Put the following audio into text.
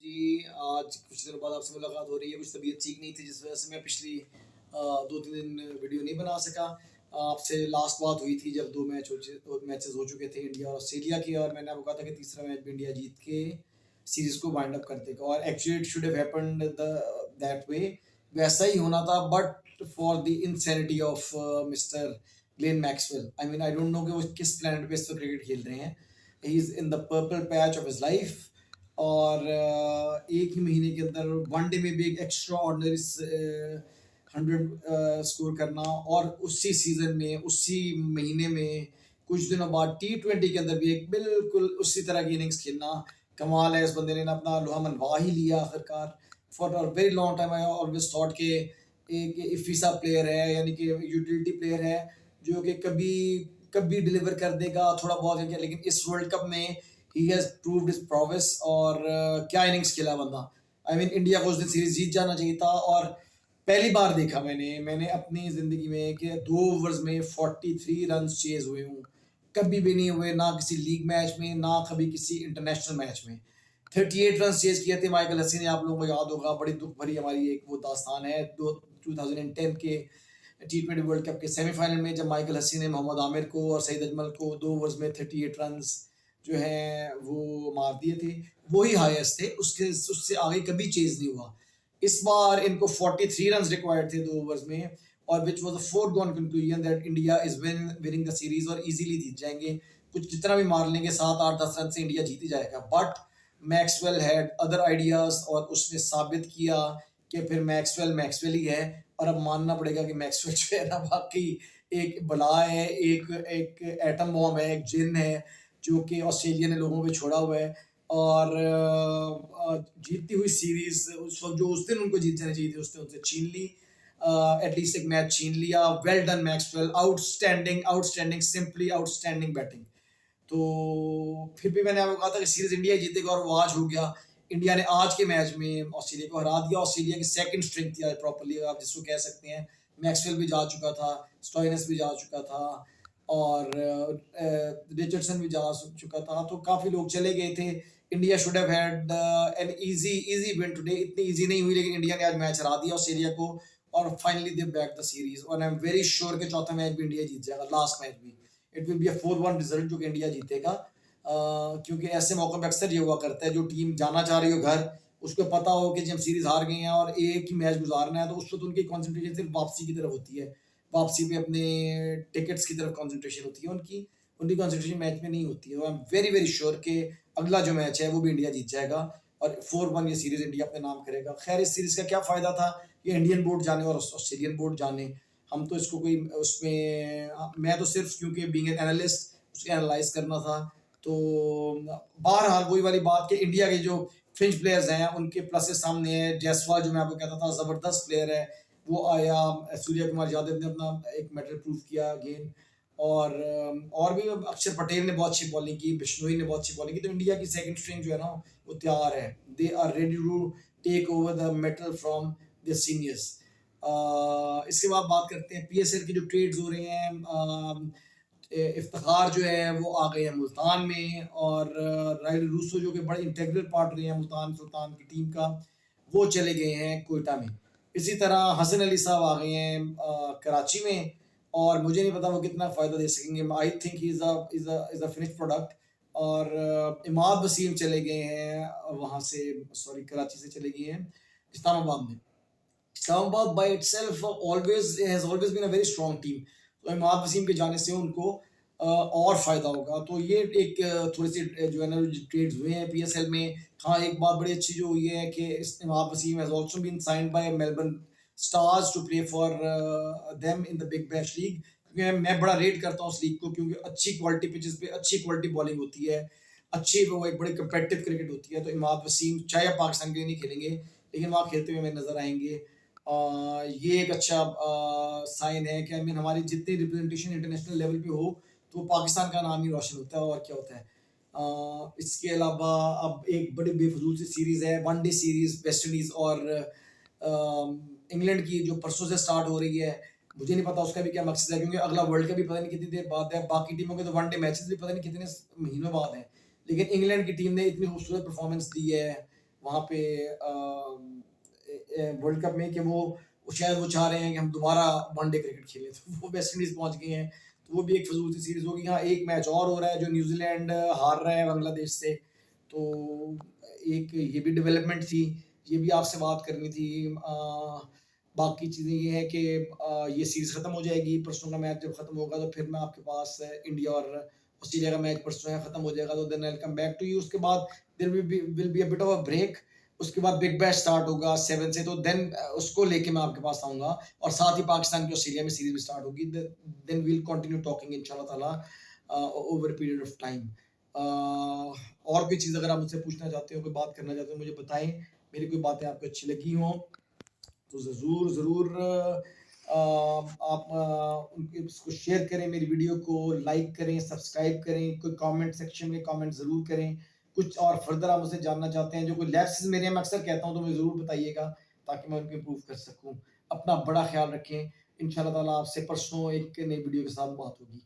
जी, आज कुछ दिनों बाद आपसे मुलाकात हो रही है। कुछ तबीयत ठीक नहीं थी जिस वजह से मैं पिछली 2-3 दिन वीडियो नहीं बना सका। आपसे लास्ट बात हुई थी जब 2 मैचेस हो चुके थे इंडिया और ऑस्ट्रेलिया के, और मैंने आपको कहा था कि तीसरा मैच भी इंडिया जीत के सीरीज़ को वाइंड अप कर देगा, और actually it should have happened that way. वैसा ही होना था, but for the insanity of mister Glenn Maxwell. I mean, I don't know कि वो किस प्लेनेट पे इस वक्त क्रिकेट खेल रहे हैं। He is in the purple patch of his life, और एक ही महीने के अंदर वनडे में भी एक एक्स्ट्रा ऑर्डिनरी 100 स्कोर करना, और उसी सीजन में उसी महीने में कुछ दिनों बाद T20 के अंदर भी एक बिल्कुल उसी तरह की इनिंग्स खेलना। कमाल है, इस बंदे ने ना अपना लोहा मनवा ही लिया आखिरकार। For a very long time I always thought कि एक इफीसा प्लेयर है, यानी कि यूटिलिटी प्लेयर है जो कि कभी कभी डिलीवर कर देगा थोड़ा बहुत है क्या, लेकिन इस वर्ल्ड कप में he has proved his progress. और क्या इनिंग्स खेला बंदा। आई मीन, इंडिया को उस दिन सीरीज जीत जाना चाहिए था। और पहली बार देखा मैंने अपनी जिंदगी में कि 2 ओवर्स में 43 रन चेज हुए हूँ। कभी भी नहीं हुए, ना किसी लीग मैच में, ना कभी किसी इंटरनेशनल मैच में। 38 रन चेज किए थे माइकल हसी ने, आप लोगों को याद होगा। बड़ी दुख भरी हमारी एक वो दास्तान है 2010 के T20 वर्ल्ड कप के सेमीफाइनल में, जब माइकल हसी ने मोहम्मद आमिर को और सईद अजमल को 2 ओवर्स में 38 रन जो है वो मार दिए थे। वही हाईएस्ट थे, उससे आगे कभी चेज नहीं हुआ। इस बार इनको 43 रन रिक्वायर्ड थे 2 ओवर्स में, और which was a foregone conclusion that India is winning the series, और इजीली जीत जाएंगे। कुछ जितना भी मार लेंगे 7-8-10 रन से इंडिया जीत ही जाएगा। But Maxwell had other ideas, और उसने साबित किया कि फिर मैक्सवेल मैक्सवेल ही है। और अब मानना पड़ेगा कि मैक्सवेल जो है ना, वाकई एक बला है, एक एक एटम बॉम्ब है, एक जिन है जो कि ऑस्ट्रेलिया ने लोगों पे छोड़ा हुआ है। और जीतती हुई सीरीज उस वक्त जो उस दिन उनको जीत जानी चाहिए थी, उसने उनसे छीन ली। एटलीस्ट एक मैच छीन लिया। Well done Maxwell, outstanding outstanding, simply outstanding batting. तो फिर भी मैंने आपको कहा था कि सीरीज इंडिया जीतेगा, और वो आज हो गया। इंडिया ने आज के मैच में ऑस्ट्रेलिया को हरा दिया। ऑस्ट्रेलिया की सेकंड स्ट्रिंग थी आज प्रॉपर्ली, आप जिसको कह सकते हैं। मैक्सवेल भी जा चुका था, स्टोइनिस भी जा चुका था, और रिचर्डसन भी जा चुका था। तो काफी लोग चले गए थे। India should have had an easy win today. इतनी इजी नहीं हुई, लेकिन इंडिया ने आज मैच हरा दिया ऑस्ट्रेलिया को, और finally they back the series. और आई एम वेरी श्योर कि चौथा मैच भी इंडिया जीत जाएगा, लास्ट मैच भी। It will be a 4-1 result जो कि इंडिया जीतेगा। क्योंकि ऐसे मौकों पे अक्सर ये हुआ करता है, जो टीम जाना चाह रही हो घर, उसको पता हो कि जब सीरीज हार गए हैं और एक ही मैच गुजारना है, तो उस वक्त उनकी कॉन्सेंट्रेशन सिर्फ वापसी की तरफ होती है। वापसी पे अपने टिकट्स की तरफ कॉन्सेंट्रेशन होती है उनकी। उनकी कॉन्सेंट्रेशन मैच में नहीं होती है। I am very very sure कि अगला जो मैच है वो भी इंडिया जीत जाएगा, और 4-1 ये सीरीज इंडिया अपने नाम करेगा। खैर, इस सीरीज का क्या फायदा था, ये इंडियन बोर्ड जाने और ऑस्ट्रेलियन बोर्ड जाने। हम तो इसको कोई उसमें, मैं तो सिर्फ क्योंकि बीइंग एन एनालिस्ट उसको एनालाइज करना था। तो बहरहाल वही वाली बात कि इंडिया के जो फ्रिंज प्लेयर्स हैं उनके प्लसेस सामने है। जायसवाल जो मैं आपको कहता था जबरदस्त प्लेयर है, वो आया। सूर्य कुमार यादव ने अपना एक मेडल प्रूव किया अगेन। और भी अक्षर पटेल ने बहुत अच्छी बॉलिंग की, बिश्नोई ने बहुत अच्छी बॉलिंग की। तो इंडिया की सेकंड स्ट्रिंग जो है ना, वो तैयार है। They are ready to take over the metal from the seniors. इसके बाद बात करते हैं PSL के जो ट्रेड्स हो रहे हैं। इफ्तिखार जो है वो आ गए हैं मुल्तान में, और राइल रूसो जो कि बड़े इंटेग्रल पार्ट रहे हैं मुल्तान सुल्तान की टीम का, वो चले गए हैं कोयटा में। इसी तरह हसन अली साहब आ गए हैं कराची में, और मुझे नहीं पता वो कितना फ़ायदा दे सकेंगे। I think he is a finish product. और इमाद वसीम चले गए हैं वहाँ से, सॉरी कराची से चले गए हैं इस्लामाबाद में। Islamabad by itself always has always been a very strong team. तो इमाद वसीम के जाने से उनको और फायदा होगा। तो ये एक थोड़ी सी जो है ना ट्रेड्स हुए हैं PSL में। हाँ, एक बात बड़ी अच्छी जो हुई है कि Imad Wasim has also been signed by Melbourne Stars to play for them in the Big Bash League. क्योंकि मैं बड़ा रेट करता हूँ उस लीग को, क्योंकि अच्छी क्वालिटी पिचेस पे अच्छी क्वालिटी बॉलिंग होती है, अच्छी वो एक बड़ी कंपेटिटिव क्रिकेट होती है। तो इमाद वसीम चाहे आप पाकिस्तान के लिए नहीं खेलेंगे, लेकिन वहाँ खेलते हुए हमें नजर आएंगे। ये एक अच्छा साइन है कि आई मीन हमारी जितनी रिप्रेजेंटेशन इंटरनेशनल लेवल पे हो, तो पाकिस्तान का नाम ही रोशन होता है, और क्या होता है। इसके अलावा अब एक बड़ी बेफजूल सी सीरीज है, वनडे सीरीज वेस्ट इंडीज और इंग्लैंड की, जो परसों से स्टार्ट हो रही है। मुझे नहीं पता उसका भी क्या मकसद है, क्योंकि अगला वर्ल्ड कप भी पता नहीं कितनी देर बाद है। बाकी टीमों के तो वनडे मैचेस भी पता नहीं कितने महीनों बाद हैं, लेकिन इंग्लैंड की टीम ने इतनी खूबसूरत परफॉर्मेंस दी है वहाँ पे वर्ल्ड कप में कि वो शायद वो चाह रहे हैं कि हम दोबारा वनडे क्रिकेट खेलें, तो वो वेस्ट इंडीज पहुंच गए हैं, तो वो भी एक फजूल सी सीरीज होगी। हाँ, एक मैच और हो रहा है जो न्यूजीलैंड हार रहा है बांग्लादेश से, तो एक ये भी डेवलपमेंट थी, ये भी आपसे बात करनी थी। बाकी चीज़ें ये है कि ये सीरीज खत्म हो जाएगी, परसों का मैच जब खत्म होगा तो फिर मैं आपके पास इंडिया और ऑस्ट्रेलिया का मैच परसों है खत्म हो जाएगा, तो then I will come back to you. उसके बाद there will be a bit of a break, उसके बाद बिग बैश स्टार्ट होगा 7 से, तो देन उसको लेके मैं आपके पास आऊंगा, और साथ ही पाकिस्तान की ऑस्ट्रेलिया में सीरीज भी स्टार्ट होगी। देन वील कंटिन्यू टॉकिंग इंशाल्लाह ताला over a period of time. और कोई चीज़ अगर आप मुझसे पूछना चाहते हो, कोई बात करना चाहते हो, मुझे बताएं। मेरी कोई बातें आपको अच्छी लगी हों तो ज़रूर ज़रूर आप इसको शेयर करें, मेरी वीडियो को लाइक करें, सब्सक्राइब करें, कोई कमेंट सेक्शन में कमेंट ज़रूर करें। कुछ और फर्दर आप मुझसे जानना चाहते हैं, जो कोई लैप्सेस मेरे मैं अक्सर कहता हूँ, तो मुझे ज़रूर बताइएगा ताकि मैं उनको इम्प्रूव कर सकूँ। अपना बड़ा ख्याल रखें। इंशाल्लाह ताला आपसे परसों एक नई वीडियो के साथ बात होगी।